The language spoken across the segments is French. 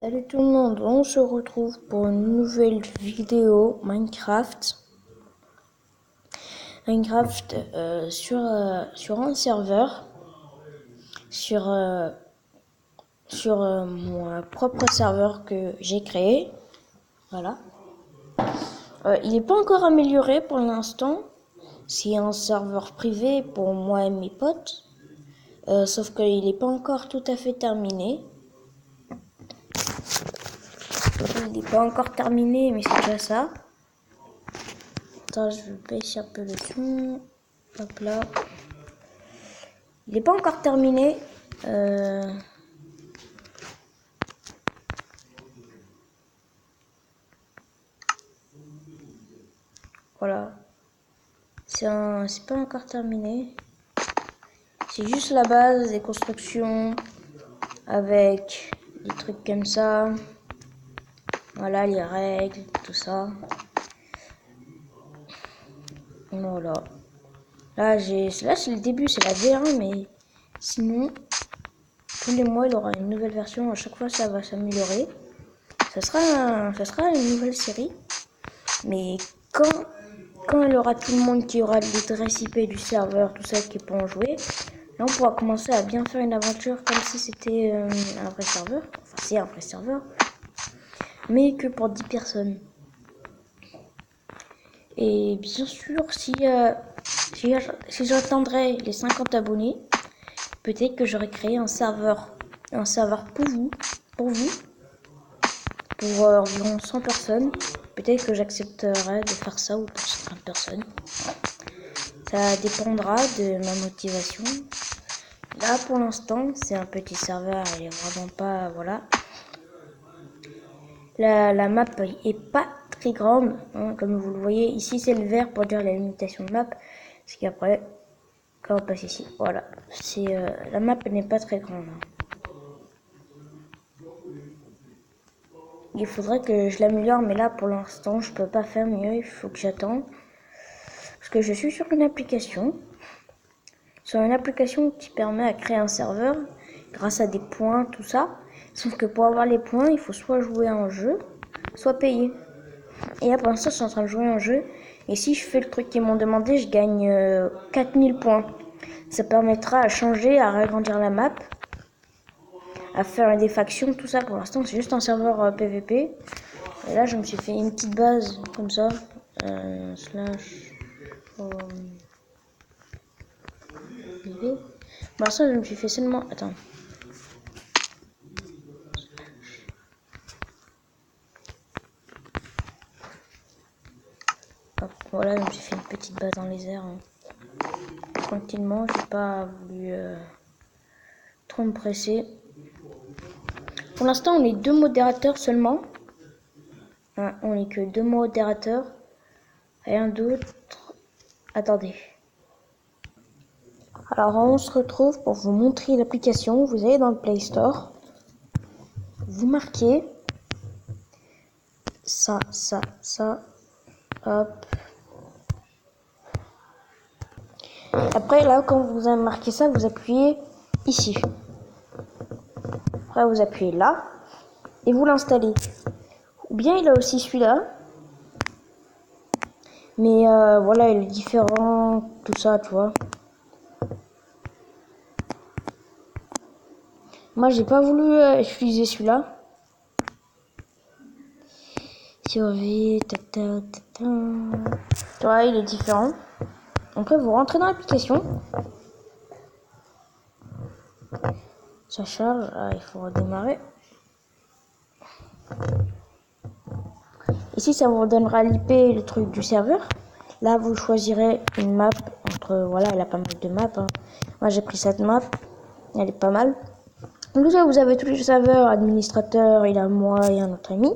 Salut tout le monde, on se retrouve pour une nouvelle vidéo Minecraft. Sur un serveur, sur mon propre serveur que j'ai créé. Voilà. Il n'est pas encore amélioré pour l'instant. C'est un serveur privé pour moi et mes potes. Sauf qu'il n'est pas encore tout à fait terminé. Il n'est pas encore terminé, mais c'est déjà ça. Attends, je vais baisser un peu le son. Hop là. Il n'est pas encore terminé. Voilà. C'est pas encore terminé. C'est juste la base des constructions avec des trucs comme ça. Voilà les règles, tout ça. Voilà. Là c'est le début, c'est la V1, mais sinon tous les mois il y aura une nouvelle version. À chaque fois ça va s'améliorer. Ça sera une nouvelle série. Mais quand il y aura tout le monde qui aura l'adresse IP du serveur, tout ça qui pourront jouer, là on pourra commencer à bien faire une aventure comme si c'était un vrai serveur. Enfin c'est un vrai serveur. Mais que pour 10 personnes. Et bien sûr, si j'atteindrais les 50 abonnés, peut-être que j'aurais créé un serveur pour vous, pour environ 100 personnes. Peut-être que j'accepterai de faire ça ou pour 50 personnes. Ça dépendra de ma motivation. Là, pour l'instant, c'est un petit serveur, il est vraiment pas, voilà. La map est pas très grande, hein, comme vous le voyez. Ici, c'est le vert pour dire la limitation de map. Parce qu'après, quand on passe ici, voilà. La map n'est pas très grande. Il faudrait que je l'améliore, mais là, pour l'instant, je peux pas faire mieux. Il faut que j'attende. Parce que je suis sur une application. Sur une application qui permet à créer un serveur grâce à des points, tout ça. Sauf que pour avoir les points, il faut soit jouer à un jeu, soit payer. Et là, pour l'instant, je suis en train de jouer à un jeu. Et si je fais le truc qu'ils m'ont demandé, je gagne 4000 points. Ça permettra à changer, à agrandir la map, à faire des factions, tout ça. Pour l'instant, c'est juste un serveur PVP. Et là, je me suis fait une petite base comme ça. Slash. Pour l'instant, je me suis fait seulement. Attends. Hop, voilà, je me suis fait une petite base dans les airs. Hein. Tranquillement, j'ai pas voulu trop me presser. Pour l'instant, on est 2 modérateurs seulement. Hein, on est que 2 modérateurs. Rien d'autre. Attendez. Alors, on se retrouve pour vous montrer l'application. Vous allez dans le Play Store. Vous marquez ça. Hop. Après, là, quand vous avez marqué ça, vous appuyez ici. Après, vous appuyez là. Et vous l'installez. Ou bien, il a aussi celui-là. Mais voilà, il est différent. Tout ça, tu vois. Moi, j'ai pas voulu utiliser celui-là. Survie, tu vois, il est différent. Après, vous rentrez dans l'application. Ça charge. Ah, il faut redémarrer. Ici, ça vous donnera l'IP et le truc du serveur. Là, vous choisirez une map entre... Voilà, elle a pas mal de maps. Hein. Moi, j'ai pris cette map. Elle est pas mal. Donc là, vous avez tous les serveurs, administrateur, il a moi et un autre ami.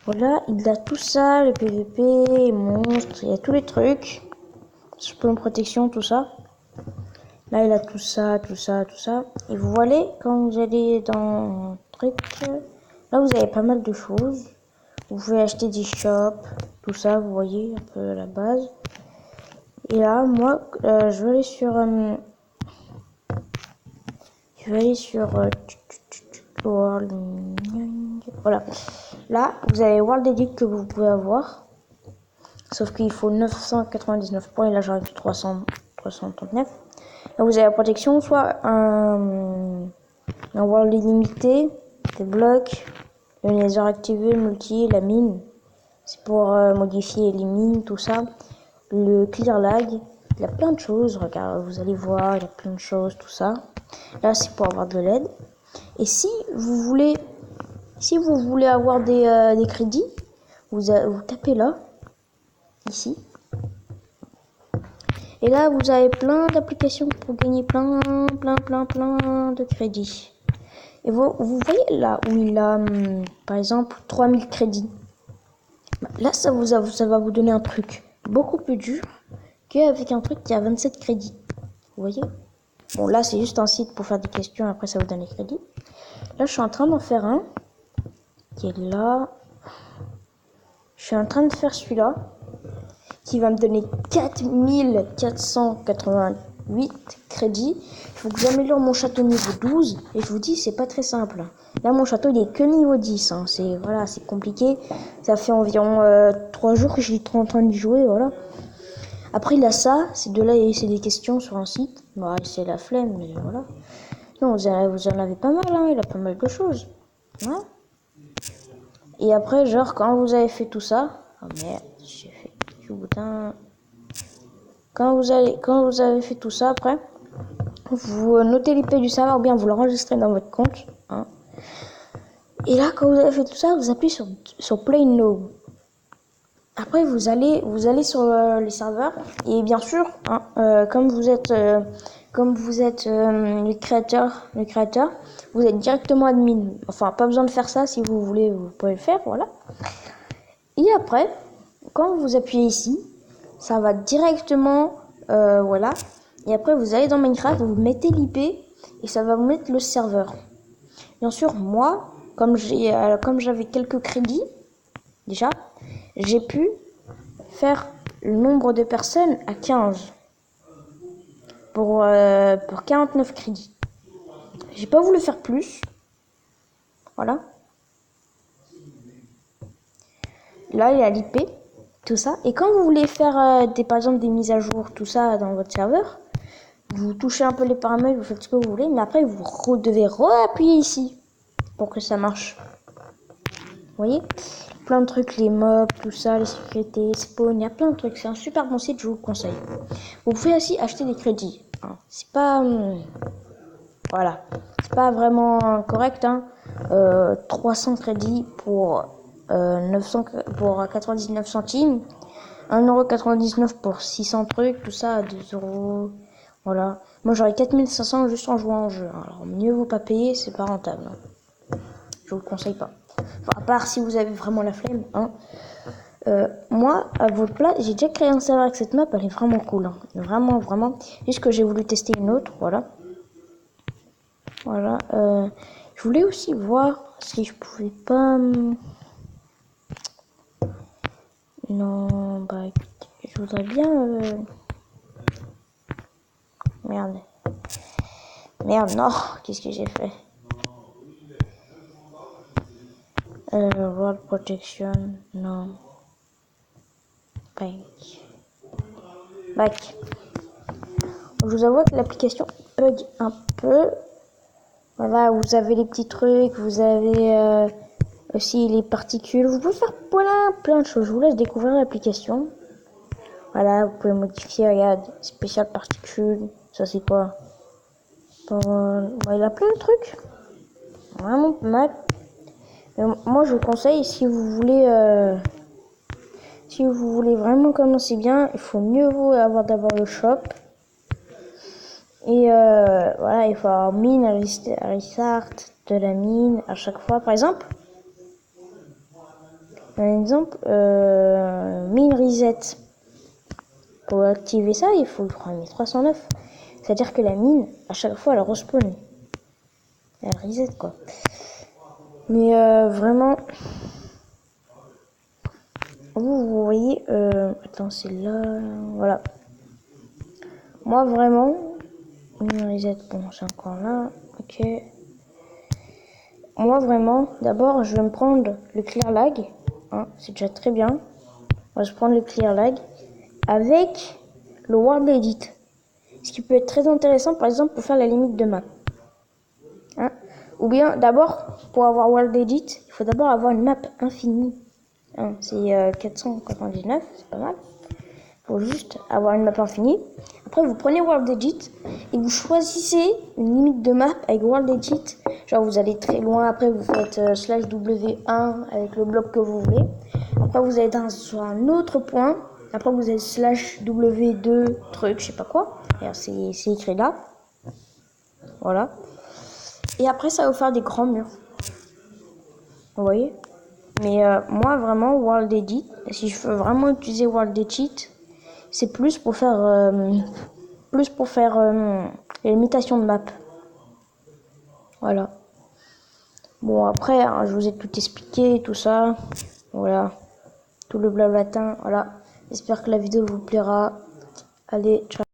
Voilà, il a tout ça, le PVP, les monstres, il y a tous les trucs. Spawn protection, tout ça. Là, il a tout ça. Et vous voyez, quand vous allez dans le truc, là, vous avez pas mal de choses. Vous pouvez acheter des shops, tout ça, vous voyez, un peu la base. Et là, moi, je vais aller sur... World. Voilà. Là, vous avez World Edit que vous pouvez avoir. Sauf qu'il faut 999 points et là j'arrive 339. Là, vous avez la protection, soit un World illimité, des blocs, le laser activé, multi, la mine. C'est pour modifier les mines, tout ça. Le clear lag, il y a plein de choses. Regarde, vous allez voir, il y a plein de choses, tout ça. Là, c'est pour avoir de l'aide. Et si vous voulez avoir des crédits, vous tapez là, ici. Et là, vous avez plein d'applications pour gagner plein de crédits. Et vous voyez là où il a, par exemple, 3000 crédits. Là, ça va vous donner un truc beaucoup plus dur qu'avec un truc qui a 27 crédits. Vous voyez? Bon, là, c'est juste un site pour faire des questions. Après, ça vous donne les crédits. Là, je suis en train d'en faire un qui est là. Je suis en train de faire celui-là qui va me donner 4488 crédits. Il faut que j'améliore mon château niveau 12. Et je vous dis, c'est pas très simple. Là, mon château, il est que niveau 10. Hein. C'est compliqué. Ça fait environ 3 jours que je suis en train d'y jouer. Voilà. Après, il a ça. C'est de là, c'est des questions sur un site. Bah, c'est la flemme, mais voilà. Non, vous en avez pas mal. Hein. Il a pas mal de choses. Ouais. Et après, genre, quand vous avez fait tout ça... Oh merde, j'ai fait du boutin... Quand vous avez fait tout ça, après, vous notez l'IP du serveur ou bien vous l'enregistrez dans votre compte. Hein. Et là, quand vous avez fait tout ça, vous appuyez sur Play Now. Après, vous allez sur les serveurs. Et bien sûr, hein, comme vous êtes le créateur, vous êtes directement admin. Enfin, pas besoin de faire ça. Si vous voulez, vous pouvez le faire. Voilà. Et après, quand vous appuyez ici, ça va directement, voilà. Et après, vous allez dans Minecraft, vous mettez l'IP et ça va vous mettre le serveur. Bien sûr, moi, comme j'avais quelques crédits, déjà, j'ai pu faire le nombre de personnes à 15 pour 49 crédits. J'ai pas voulu faire plus. Voilà. Là, il y a l'IP. Tout ça. Et quand vous voulez faire par exemple des mises à jour, tout ça dans votre serveur, vous touchez un peu les paramètres, vous faites ce que vous voulez, mais après vous devez réappuyer ici pour que ça marche. Vous voyez? Plein de trucs, les mobs, tout ça, les sécurités, spawn, il y a plein de trucs. C'est un super bon site, je vous le conseille. Vous pouvez aussi acheter des crédits. Hein. C'est pas... voilà. C'est pas vraiment correct. Hein. 300 crédits pour 99 centimes, 1,99€ pour 600 trucs, tout ça à 2€. Voilà. Moi j'aurais 4500 juste en jouant au jeu. Alors mieux vaut pas payer, c'est pas rentable. Hein. Je vous le conseille pas. Enfin, à part si vous avez vraiment la flemme. Hein. Moi, à votre place, j'ai déjà créé un serveur avec cette map, elle est vraiment cool. Hein. Vraiment. Juste que j'ai voulu tester une autre, voilà. Voilà. Je voulais aussi voir si je pouvais pas... Non, bah écoutez, je voudrais bien... Merde, non, qu'est-ce que j'ai fait? World Protection, non. Back. Je vous avoue que l'application bug un peu. Voilà, vous avez les petits trucs, vous avez aussi les particules. Vous pouvez faire plein de choses. Je vous laisse découvrir l'application. Voilà, vous pouvez modifier, regarde, spécial particules. Ça c'est quoi? Il a plein de trucs. Vraiment pas mal. Moi je vous conseille, si vous voulez vraiment commencer bien, il faut mieux vous avoir d'abord le shop. Et voilà, il faut avoir mine, restart de la mine à chaque fois. Par exemple, mine reset. Pour activer ça, il faut le prendre 309. C'est-à-dire que la mine, à chaque fois, elle respawn. Elle reset, quoi. Mais vraiment, vous voyez, attends, c'est là, voilà. Moi, vraiment, mine reset, bon, c'est encore là, ok. moi vraiment, d'abord je vais me prendre le clear lag, hein, c'est déjà très bien. On va se prendre le clear lag avec le world edit, ce qui peut être très intéressant par exemple pour faire la limite de map. Hein. Ou bien d'abord, pour avoir world edit, il faut d'abord avoir une map infinie. Hein, c'est 499, c'est pas mal. Faut juste avoir une map infinie. Après, vous prenez World Edit et vous choisissez une limite de map avec World Edit. Genre, vous allez très loin. Après, vous faites /W1 avec le bloc que vous voulez. Après, vous allez sur un autre point. Après, vous allez /W2 truc, je sais pas quoi. C'est écrit là. Voilà. Et après, ça va vous faire des grands murs. Vous voyez? Mais moi, vraiment, World Edit, si je veux vraiment utiliser World Edit, c'est plus pour faire les limitations de map. Voilà. Bon, après, hein, je vous ai tout expliqué, tout ça. Voilà. Tout le blablatin. Voilà. J'espère que la vidéo vous plaira. Allez, ciao.